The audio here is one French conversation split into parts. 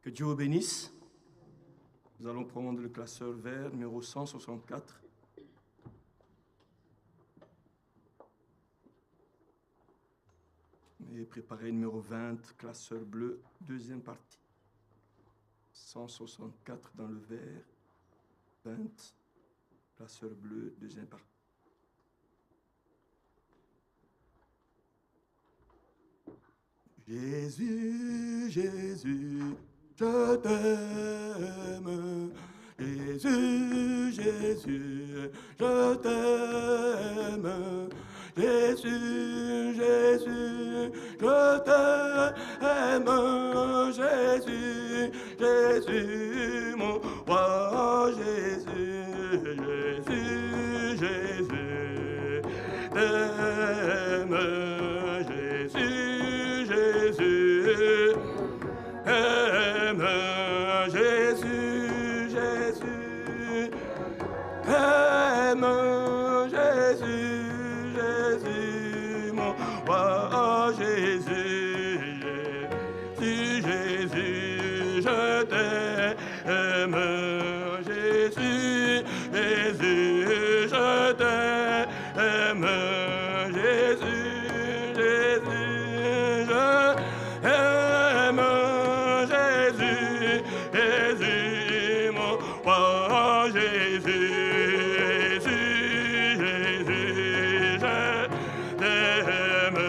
Que Dieu vous bénisse. Nous allons prendre le classeur vert numéro 164. Et préparez numéro 20, classeur bleu, deuxième partie. 164 dans le vert, 20, classeur bleu, deuxième partie. Jésus, Jésus, je t'aime. Jésus, Jésus, je t'aime. Jésus, Jésus, je t'aime. Jésus, Jésus, mon roi. Jésus, Jésus, Jésus, t'aime. Jésus, Jésus, aime. Jésus, Jésus, aime. Jésus, Jésus, mon roi. Jésus, Jésus, Jésus, je t'aime. Jésus, Jésus, je t'aime. Jésus, Jésus, je t'aime. Jésus, Jésus, mon roi. Jésus, Jésus, Jésus, je t'aime.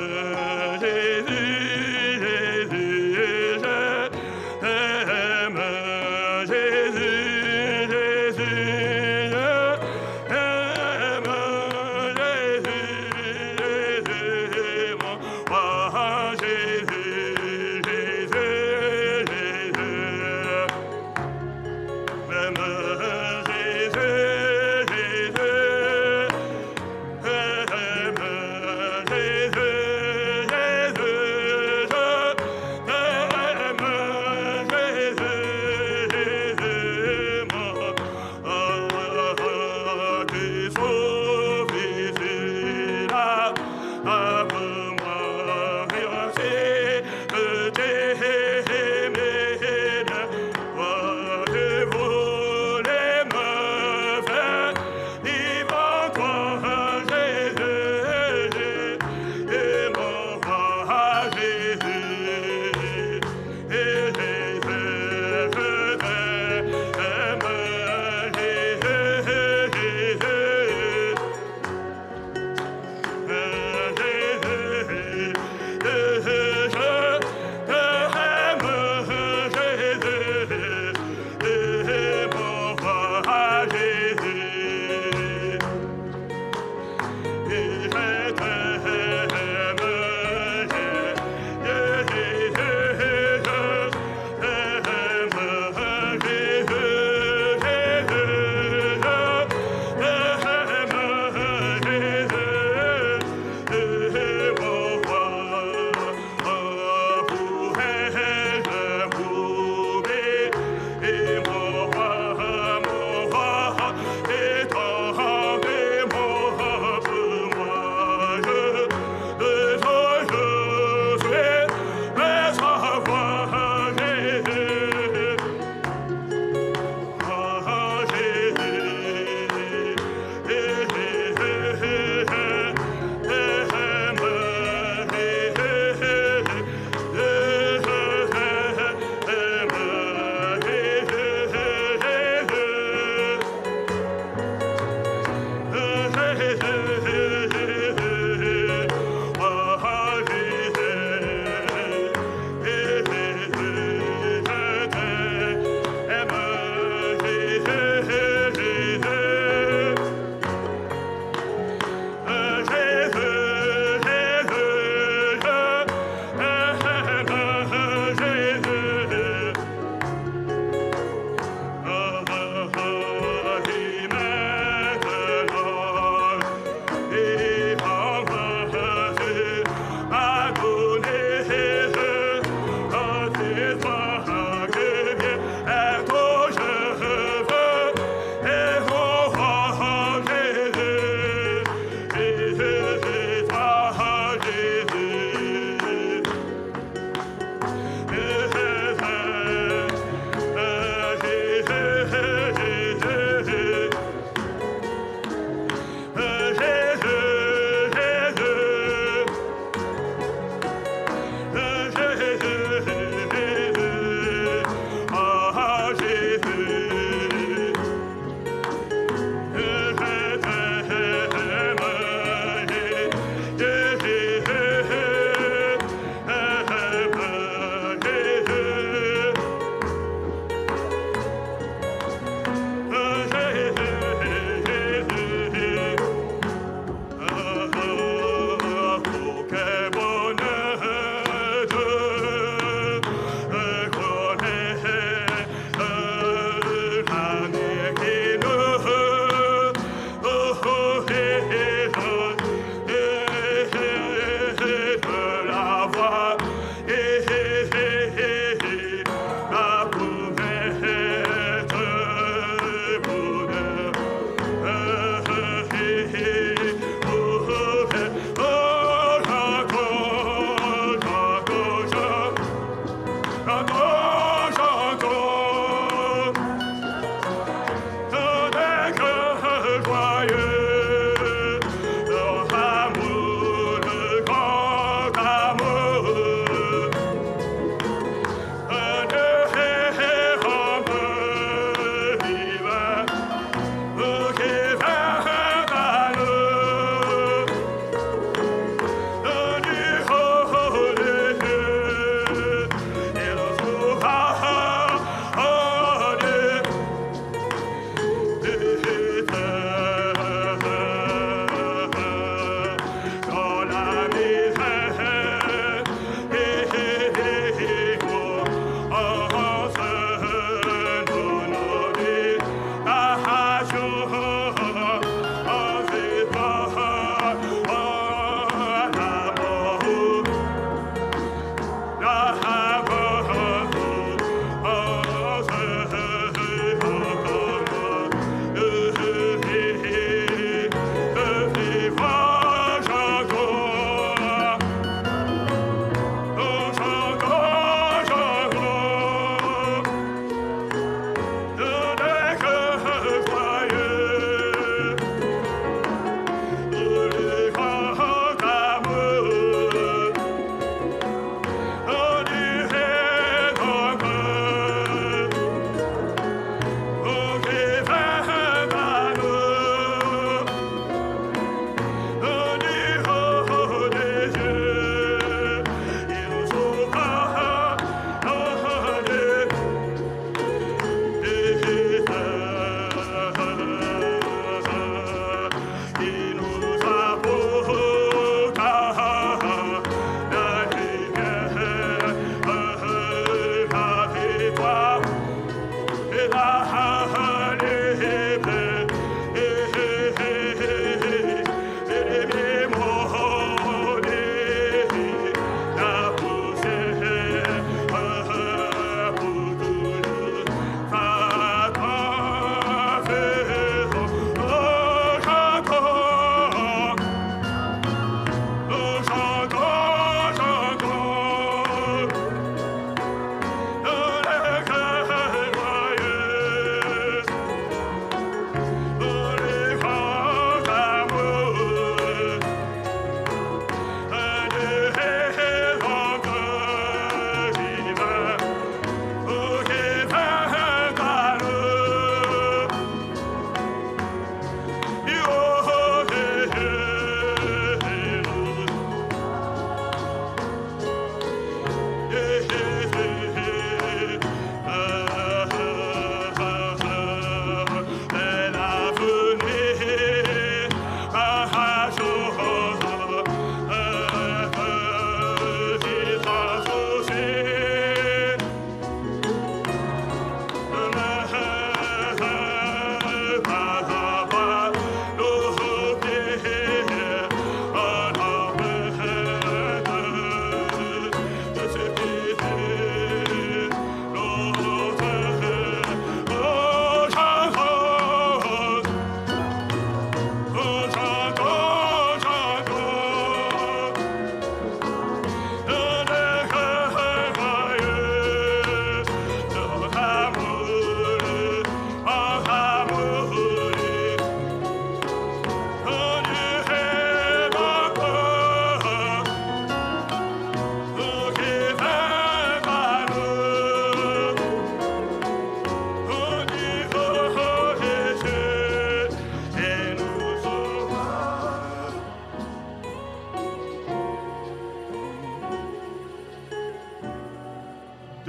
Jésus, Jésus, je t'aime. Jésus, Jésus, je t'aime. Jésus, Jésus, mon roi. Jésus, Jésus, Jésus, même Jésus.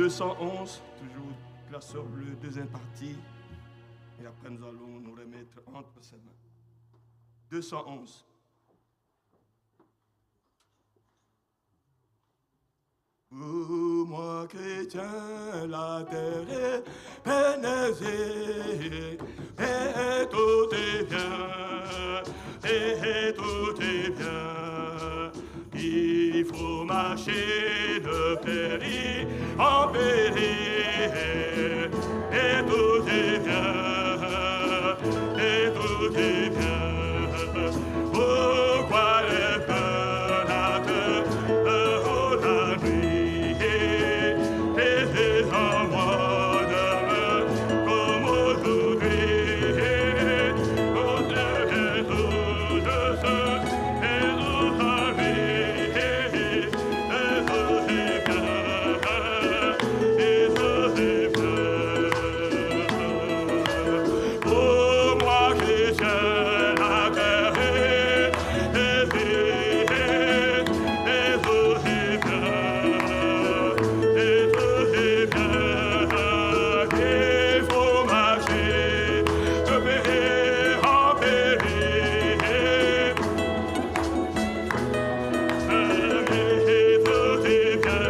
211, toujours classeur bleu, deuxième partie. Et après, nous allons nous remettre entre ses mains. 211. Pour moi, chrétien, la terre est pénésée, et tout est bien, et tout est bien. Il faut marcher de péri en péri, et tout est bien, et tout est bien. Pourquoi les peurs n'attendent la nuit, et en moi demain comme aujourd'hui, au Dieu tout de ce et aujourd'hui, et tout est bien, et tout est bien. Pour moi qui tiens la terre et vie, et tout est bien, et tout est bien. Il faut marcher de péri en péri, mais tout est bien.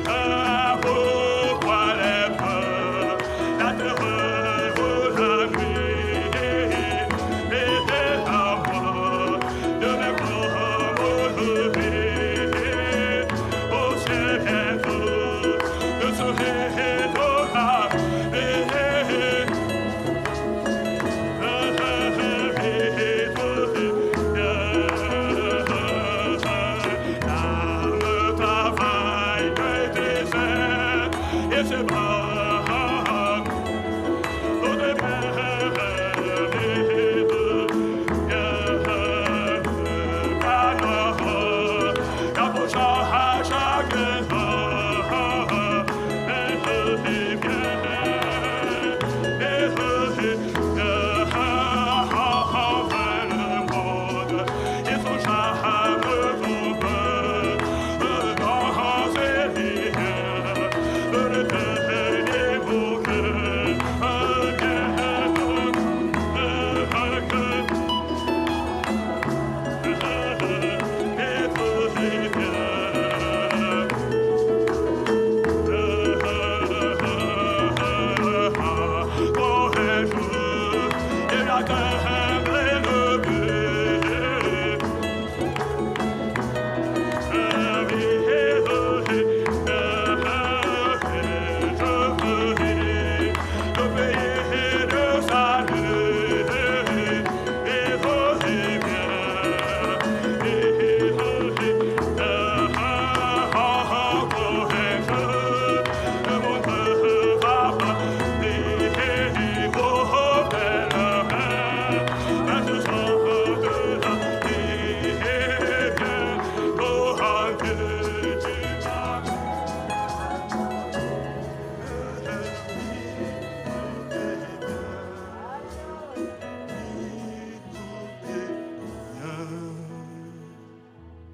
Ah, pourquoi les peurs, la terreur ou la nuit, et à moi de me comme aujourd'hui, au ciel bientôt, de sourire au âme, l'âme travaille de désert et se bat au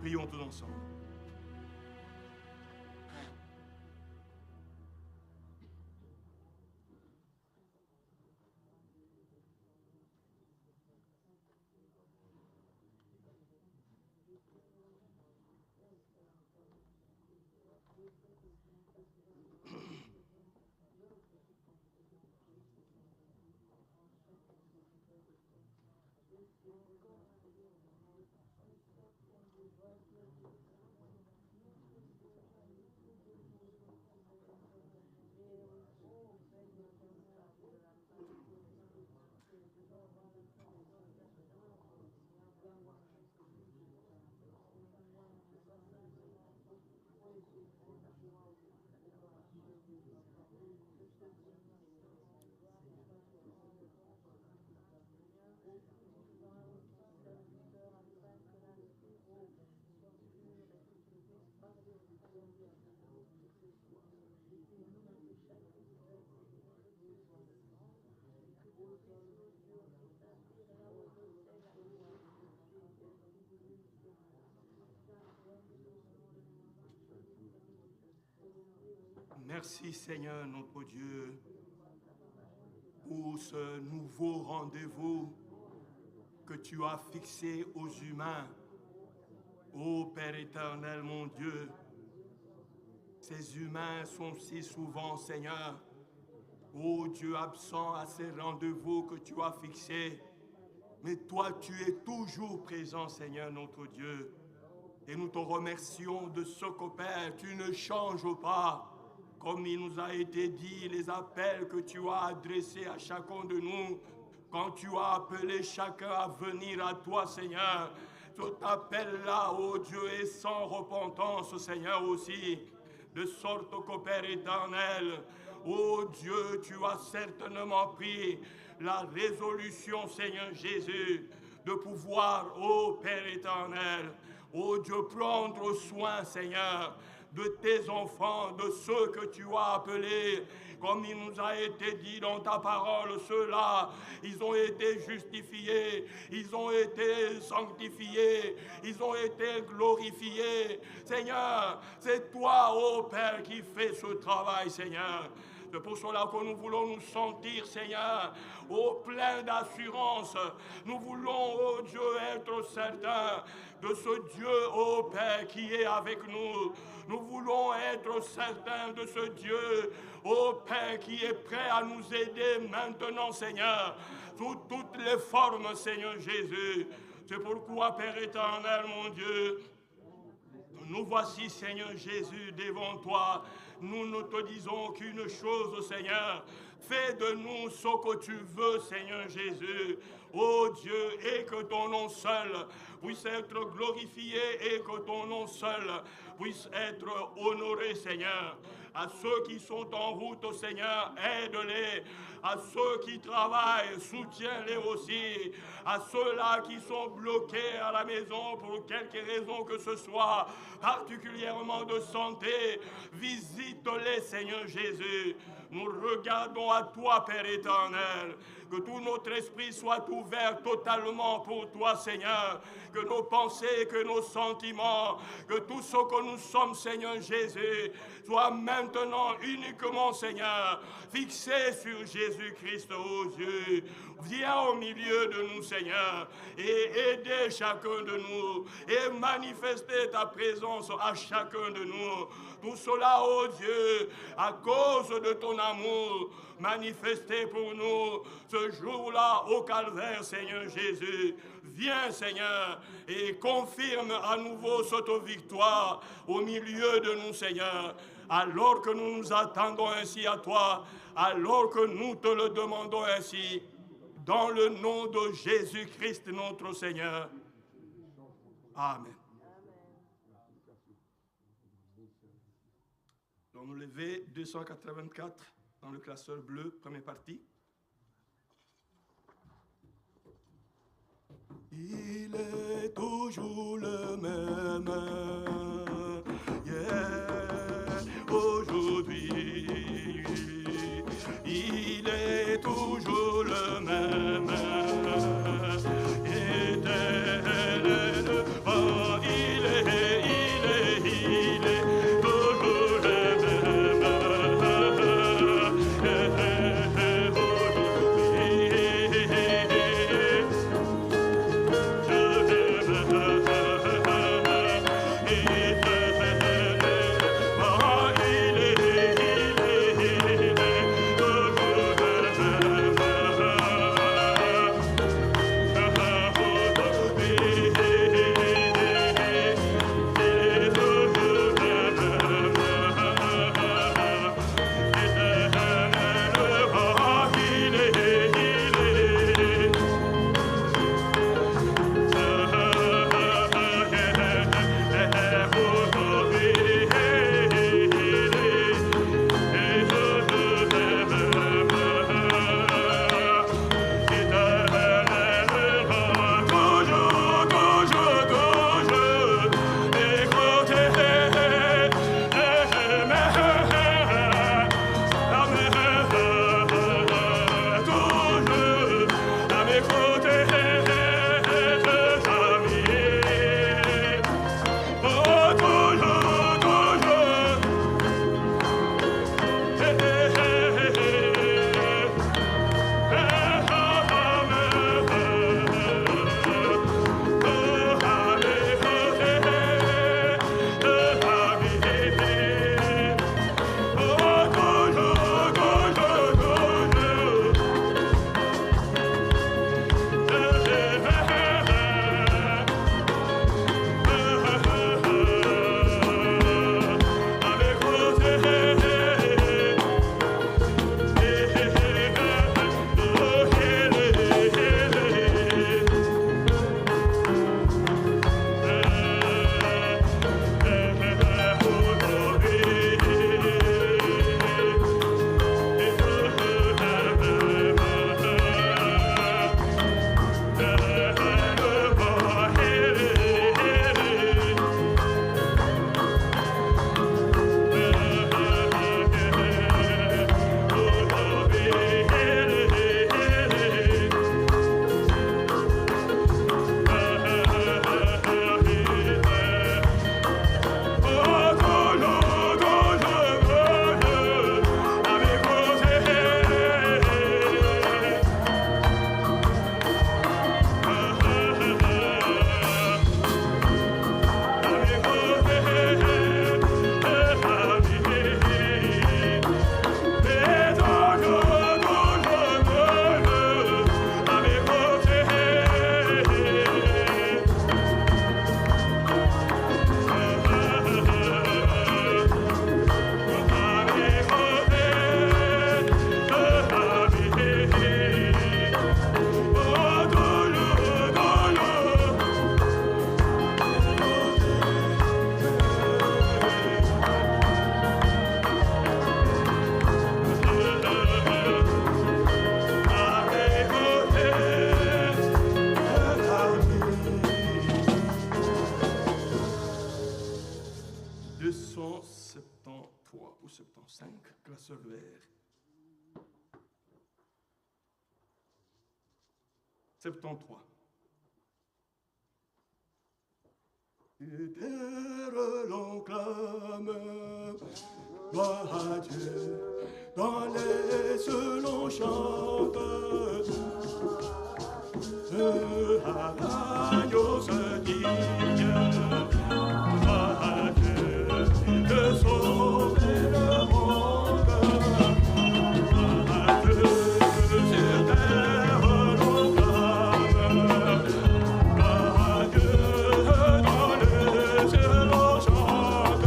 Prions tous ensemble. Merci Seigneur notre Dieu pour ce nouveau rendez-vous que tu as fixé aux humains. Ô Père éternel mon Dieu, ces humains sont si souvent, Seigneur, ô Dieu absent à ces rendez-vous que tu as fixés. Mais toi, tu es toujours présent, Seigneur notre Dieu. Et nous te remercions de ce que, Père, tu ne changes pas. Comme il nous a été dit, les appels que tu as adressés à chacun de nous, quand tu as appelé chacun à venir à toi, Seigneur, cet appel-là, ô Dieu, est sans repentance, Seigneur, aussi. De sorte que, Père éternel, ô Dieu, tu as certainement pris la résolution, Seigneur Jésus, de pouvoir, ô Père éternel, ô Dieu, prendre soin, Seigneur, de tes enfants, de ceux que tu as appelés, comme il nous a été dit dans ta parole, ceux-là, ils ont été justifiés, ils ont été sanctifiés, ils ont été glorifiés. Seigneur, c'est toi, ô Père, qui fais ce travail, Seigneur. C'est pour cela que nous voulons nous sentir, Seigneur, au plein d'assurance. Nous voulons, ô Dieu, être certains de ce Dieu, ô Père, qui est avec nous. Nous voulons être certains de ce Dieu, ô Père, qui est prêt à nous aider maintenant, Seigneur, sous toutes les formes, Seigneur Jésus. C'est pourquoi, Père éternel, mon Dieu, nous voici, Seigneur Jésus, devant toi. Nous ne te disons qu'une chose, Seigneur. Fais de nous ce que tu veux, Seigneur Jésus. Ô Dieu, et que ton nom seul puisse être glorifié et que ton nom seul puisse être honoré, Seigneur. À ceux qui sont en route, Seigneur, aide-les. À ceux qui travaillent, soutiens-les aussi. À ceux-là qui sont bloqués à la maison pour quelque raison que ce soit, particulièrement de santé, visite-les, Seigneur Jésus. Nous regardons à toi, Père éternel. Que tout notre esprit soit ouvert totalement pour toi, Seigneur. Que nos pensées, que nos sentiments, que tout ce que nous sommes, Seigneur Jésus, soit maintenant uniquement, Seigneur, fixé sur Jésus-Christ, ô Dieu. Viens au milieu de nous, Seigneur, et aider chacun de nous, et manifester ta présence à chacun de nous. Tout cela, ô Dieu, à cause de ton amour manifesté pour nous ce jour-là au calvaire, Seigneur Jésus. Viens, Seigneur, et confirme à nouveau cette victoire au milieu de nous, Seigneur. Alors que nous nous attendons ainsi à toi, alors que nous te le demandons ainsi, dans le nom de Jésus-Christ, notre Seigneur. Amen. Donc, nous levons 284 dans le classeur bleu, première partie. Il est toujours le même, aujourd'hui. Il est toujours le même, éternel. Oh, il est toujours le même, aujourd'hui. 73. Et terre l'enclame, gloire à Dieu, dans les cieux l'on chante, à l'agneau se dit, gloire à Dieu, de sauver le monde, gloire à Dieu, sur terre l'on clame, gloire à Dieu, dans les cieux l'on chante,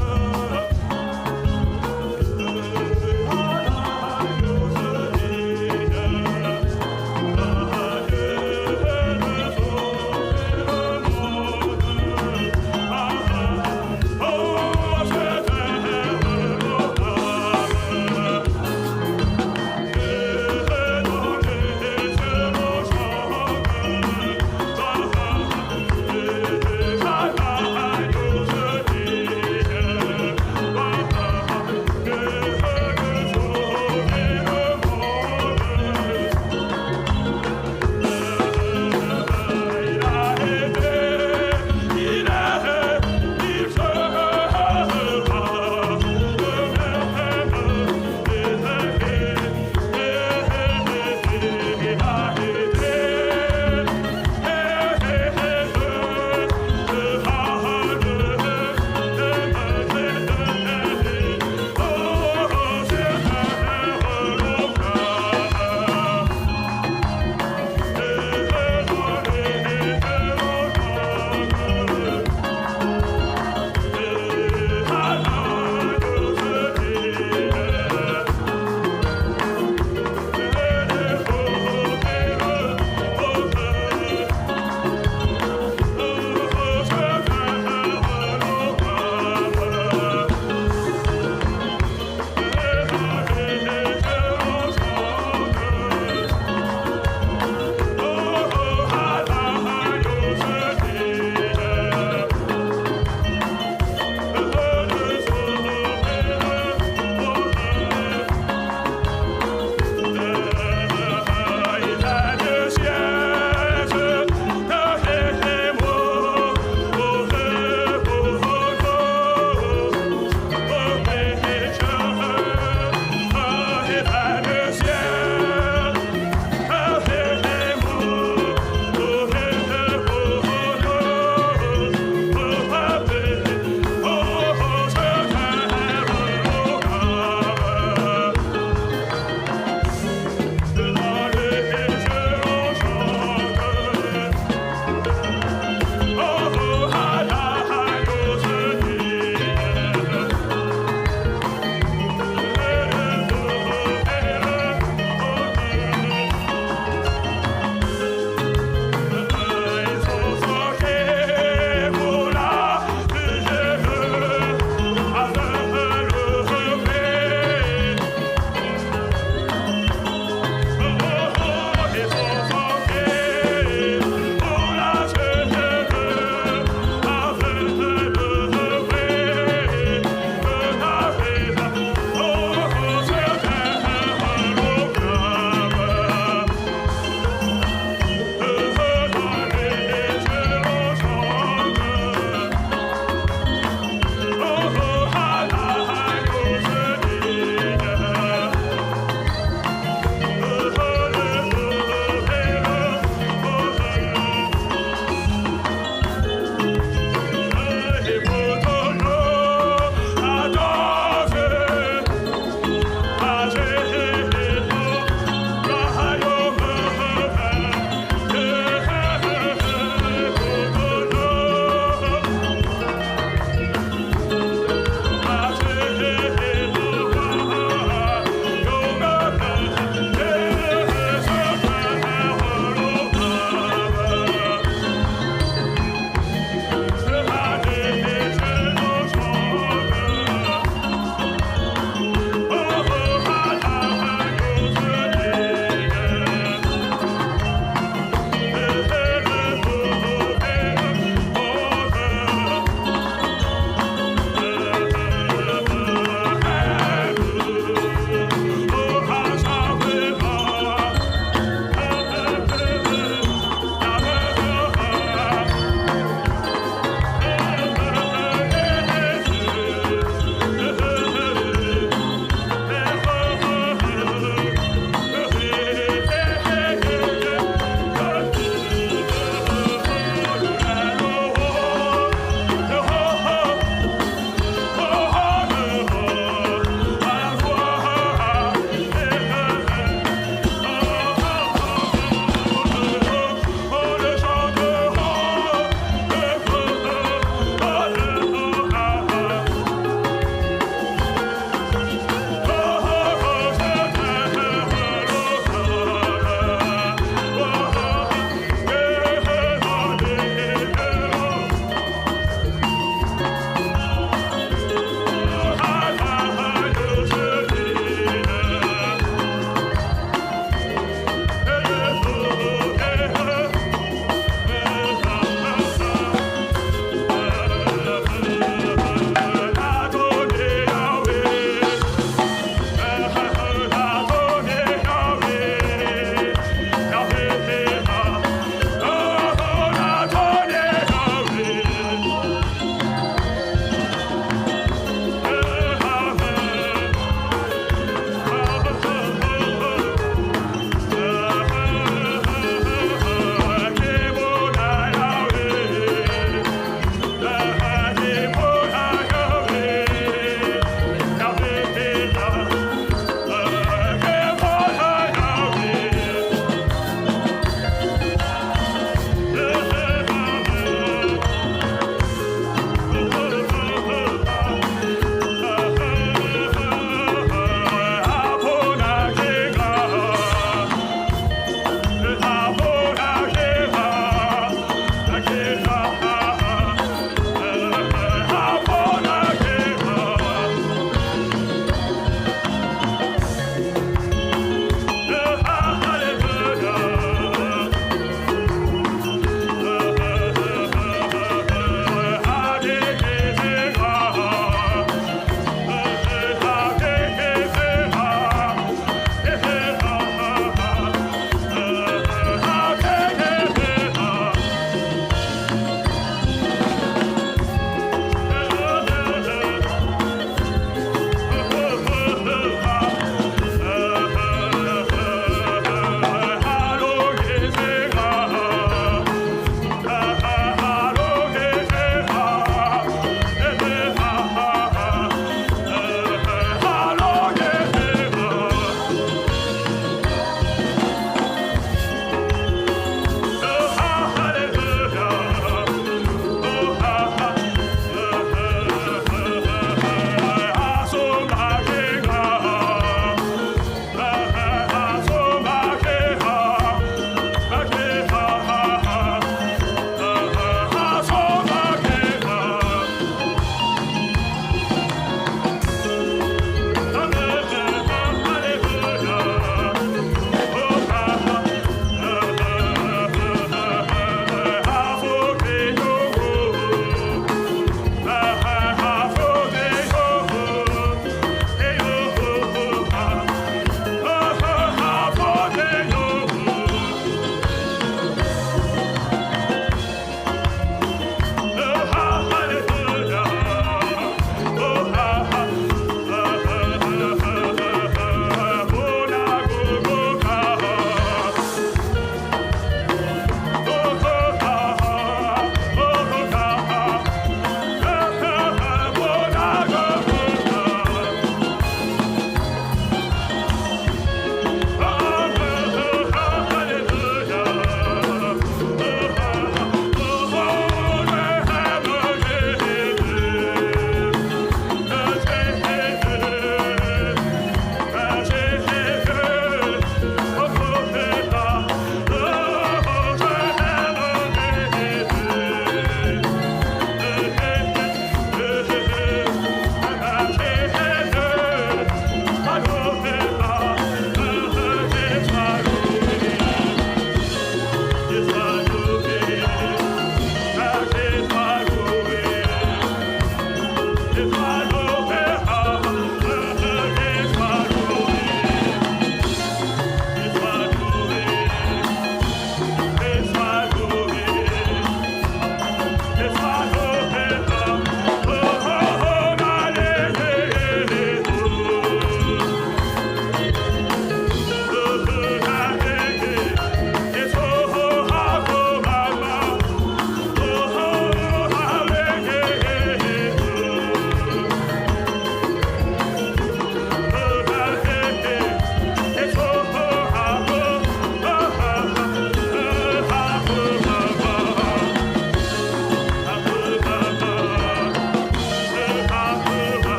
à l'agneau se dit, gloire à Dieu, de sauver le monde.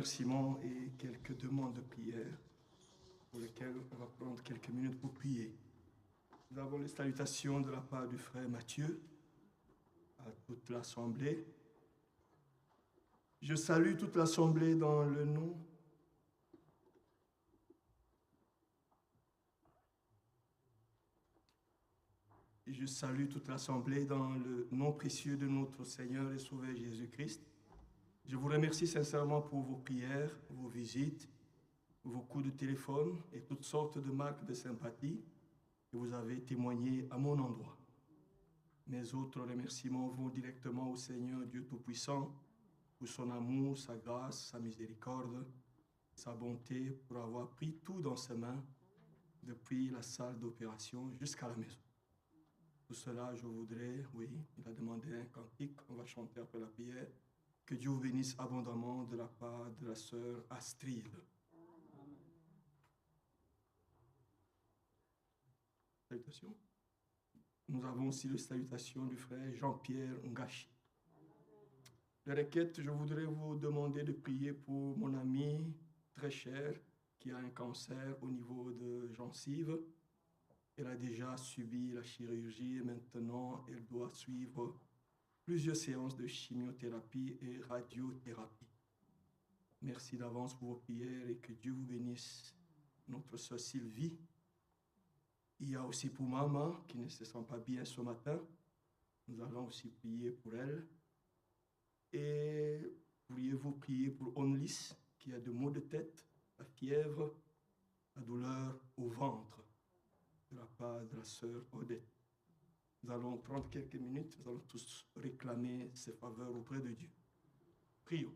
remerciements et quelques demandes de prière pour lesquelles on va prendre quelques minutes pour prier. Nous avons les salutations de la part du frère Mathieu à toute l'Assemblée. Je salue toute l'Assemblée dans le nom Je salue toute l'Assemblée dans le nom précieux de notre Seigneur et Sauveur Jésus-Christ. Je vous remercie sincèrement pour vos prières, vos visites, vos coups de téléphone et toutes sortes de marques de sympathie que vous avez témoignées à mon endroit. Mes autres remerciements vont directement au Seigneur Dieu Tout-Puissant pour son amour, sa grâce, sa miséricorde, sa bonté pour avoir pris tout dans ses mains depuis la salle d'opération jusqu'à la maison. Pour cela, je voudrais, il a demandé un cantique, on va chanter après la prière. Que Dieu vous bénisse abondamment de la part de la sœur Astrid. Salutations. Nous avons aussi les salutations du frère Jean-Pierre Ngachi. Les requêtes, je voudrais vous demander de prier pour mon ami très cher qui a un cancer au niveau de gencive. Elle a déjà subi la chirurgie et maintenant elle doit suivre plusieurs séances de chimiothérapie et radiothérapie. Merci d'avance pour vos prières et que Dieu vous bénisse. Notre sœur Sylvie. Il y a aussi pour maman qui ne se sent pas bien ce matin. Nous allons aussi prier pour elle. Et pourriez-vous prier pour Onlis qui a des maux de tête, la fièvre, la douleur au ventre de la part de la sœur Odette. Nous allons prendre quelques minutes, nous allons tous réclamer ses faveurs auprès de Dieu. Prions.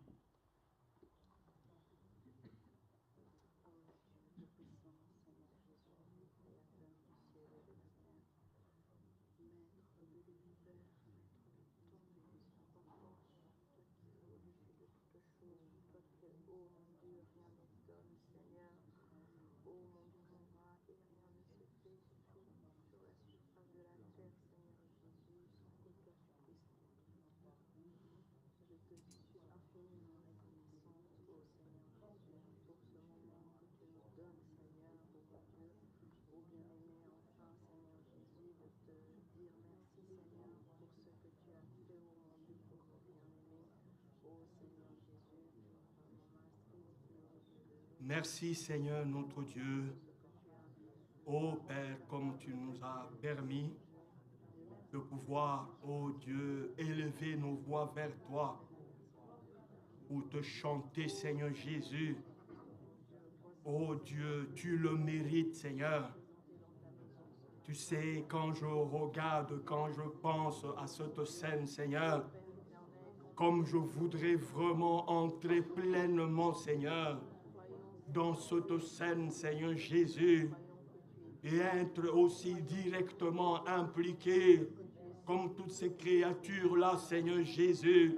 Merci Seigneur notre Dieu, ô Père, comme tu nous as permis de pouvoir, ô Dieu, élever nos voix vers toi pour te chanter Seigneur Jésus. Ô Dieu, tu le mérites Seigneur. Tu sais, quand je regarde, quand je pense à cette scène Seigneur, comme je voudrais vraiment entrer pleinement Seigneur, dans cette scène, Seigneur Jésus, et être aussi directement impliqué comme toutes ces créatures-là, Seigneur Jésus,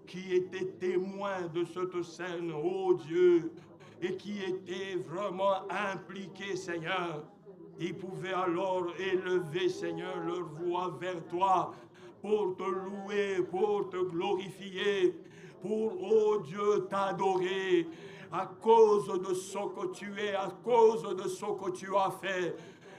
qui étaient témoins de cette scène, ô Dieu, et qui étaient vraiment impliqués, Seigneur. Ils pouvaient alors élever, Seigneur, leur voix vers toi pour te louer, pour te glorifier, pour, ô Dieu, t'adorer. À cause de ce que tu es, à cause de ce que tu as fait.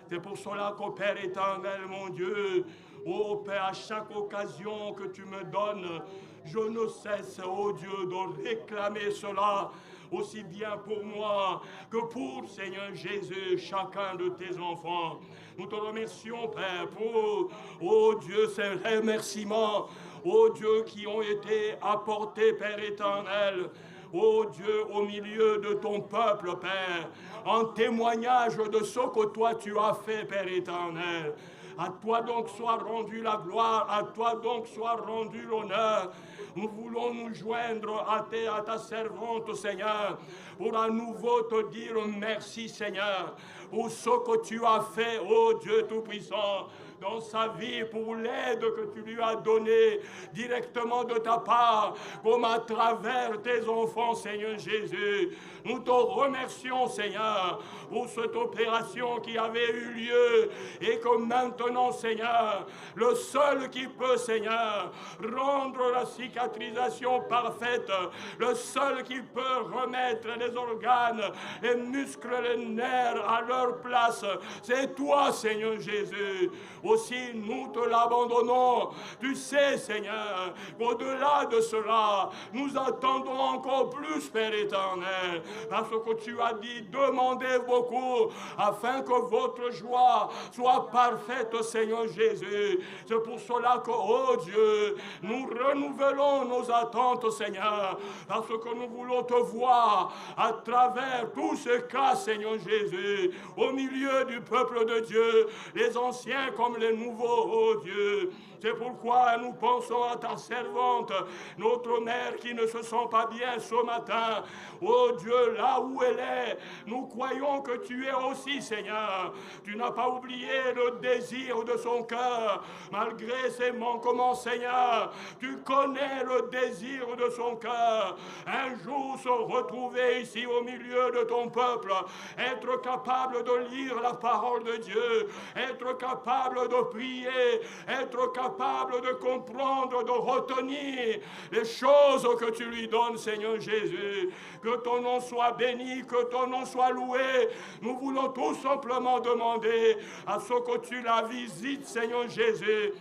C'est pour cela qu'au Père éternel, mon Dieu, ô Père, à chaque occasion que tu me donnes, je ne cesse, ô Dieu, de réclamer cela, aussi bien pour moi que pour, Seigneur Jésus, chacun de tes enfants. Nous te remercions, Père, pour, ô Dieu, ces remerciements, ô Dieu, qui ont été apportés, Père éternel, ô Dieu, au milieu de ton peuple, Père, en témoignage de ce que toi tu as fait, Père éternel. À toi donc soit rendue la gloire, à toi donc soit rendu l'honneur. Nous voulons nous joindre à ta servante, Seigneur, pour à nouveau te dire merci, Seigneur, pour ce que tu as fait, ô Dieu Tout-Puissant. dans sa vie pour l'aide que tu lui as donnée directement de ta part, comme à travers tes enfants, Seigneur Jésus. Nous te remercions, Seigneur, pour cette opération qui avait eu lieu et que maintenant, Seigneur, le seul qui peut, Seigneur, rendre la cicatrisation parfaite, le seul qui peut remettre les organes, les muscles, les nerfs à leur place, c'est toi, Seigneur Jésus. Aussi, nous te l'abandonnons. Tu sais, Seigneur, qu'au-delà de cela, nous attendons encore plus, Père éternel, parce que tu as dit, demandez beaucoup, afin que votre joie soit parfaite, Seigneur Jésus. C'est pour cela que, oh Dieu, nous renouvelons nos attentes, Seigneur, parce que nous voulons te voir à travers tous ces cas, Seigneur Jésus, au milieu du peuple de Dieu, les anciens comme les nouveaux, oh Dieu. C'est pourquoi nous pensons à ta servante, notre mère qui ne se sent pas bien ce matin. Oh Dieu, là où elle est, nous croyons que tu es aussi, Seigneur. Tu n'as pas oublié le désir de son cœur, malgré ses manquements, Seigneur. Tu connais le désir de son cœur. Un jour se retrouver ici au milieu de ton peuple, être capable de lire la parole de Dieu, être capable de prier, être capable de comprendre, de retenir les choses que tu lui donnes, Seigneur Jésus. Que ton nom soit béni, que ton nom soit loué. Nous voulons tout simplement demander à ce que tu la visites, Seigneur Jésus,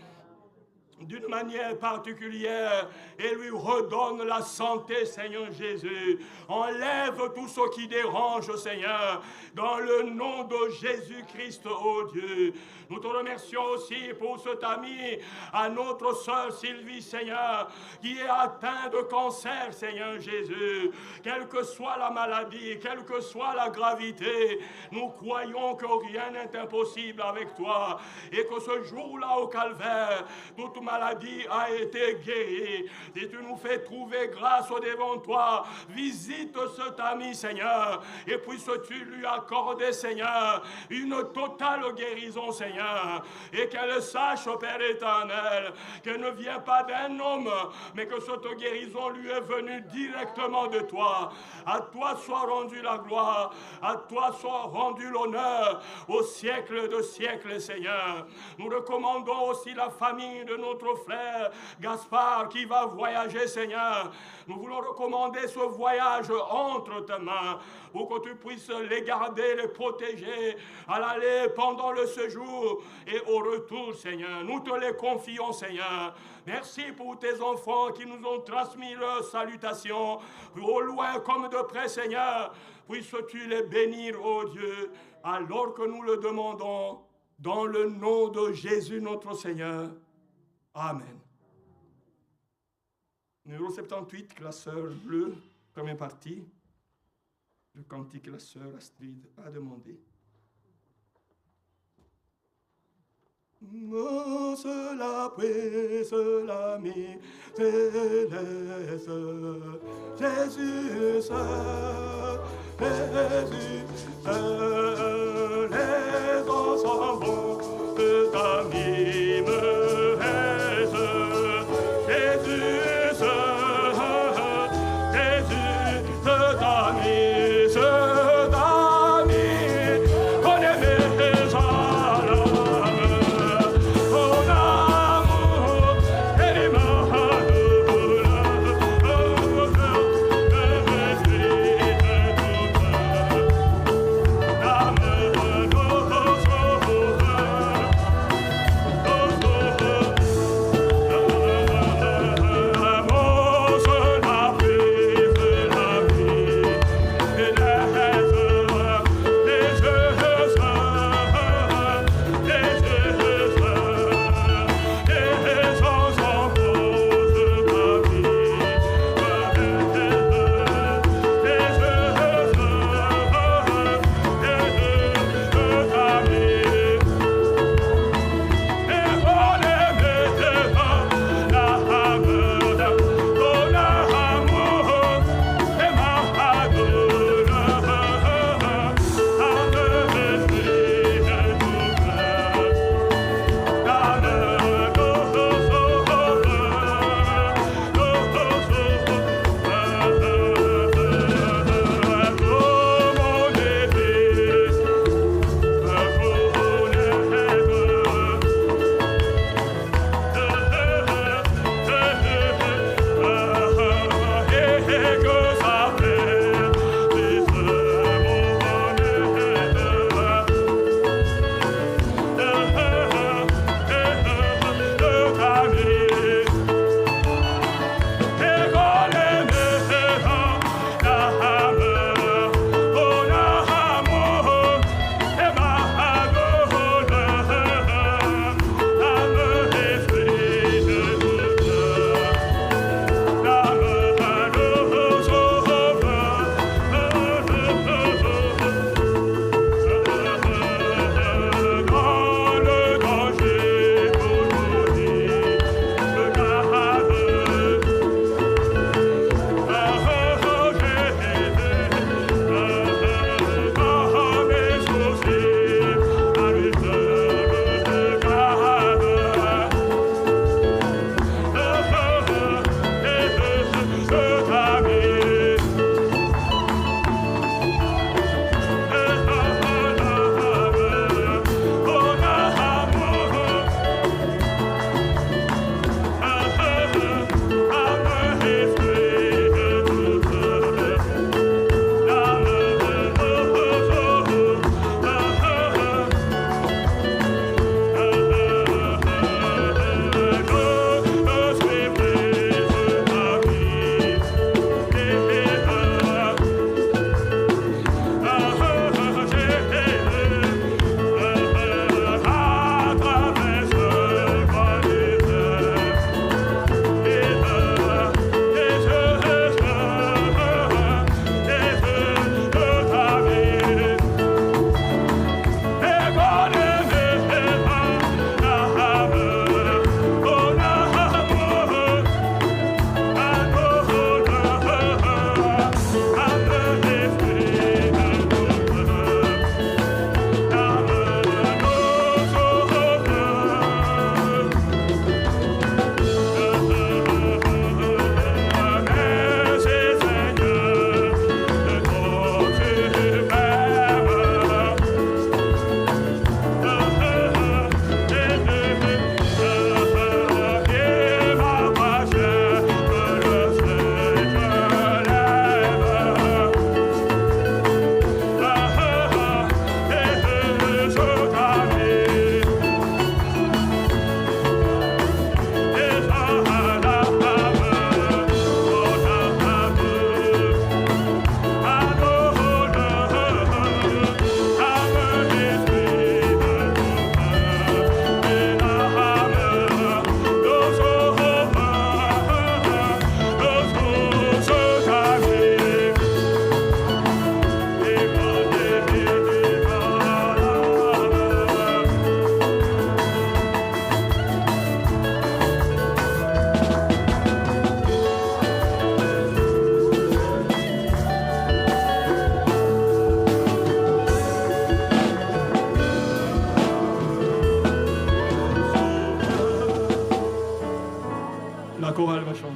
d'une manière particulière et lui redonne la santé, Seigneur Jésus. Enlève tout ce qui dérange, Seigneur, dans le nom de Jésus-Christ, oh Dieu. Nous te remercions aussi pour cet ami, à notre sœur Sylvie, Seigneur, qui est atteinte de cancer, Seigneur Jésus. Quelle que soit la maladie, quelle que soit la gravité, nous croyons que rien n'est impossible avec toi et que ce jour-là au calvaire, toute maladie a été guérie. Et tu nous fais trouver grâce au devant toi. Visite cet ami, Seigneur, et puisses-tu lui accorder, Seigneur, une totale guérison, Seigneur, et qu'elle sache, Père éternel, qu'elle ne vient pas d'un homme, mais que cette guérison lui est venue directement de toi. À toi soit rendue la gloire, à toi soit rendu l'honneur au siècle de siècles, Seigneur. Nous recommandons aussi la famille de notre frère Gaspard qui va voyager, Seigneur. Nous voulons recommander ce voyage entre tes mains pour que tu puisses les garder, les protéger à l'aller, pendant le séjour et au retour, Seigneur. Nous te les confions, Seigneur. Merci pour tes enfants qui nous ont transmis leurs salutations, au loin comme de près, Seigneur. Puisses-tu les bénir, ô Dieu, alors que nous le demandons, dans le nom de Jésus notre Seigneur. Amen. Numéro 78, classeur bleu, première partie. Le cantique que la sœur Astrid a demandé. La paix, l'ami céleste, Jésus, Jésus, les ensembles de ta mime est Jésus, Jésus, ta mise, ta mise, on est mes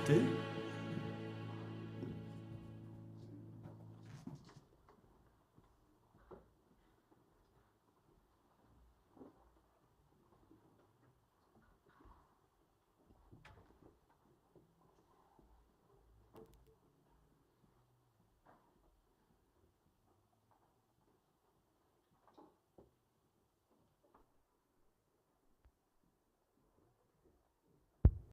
chanter?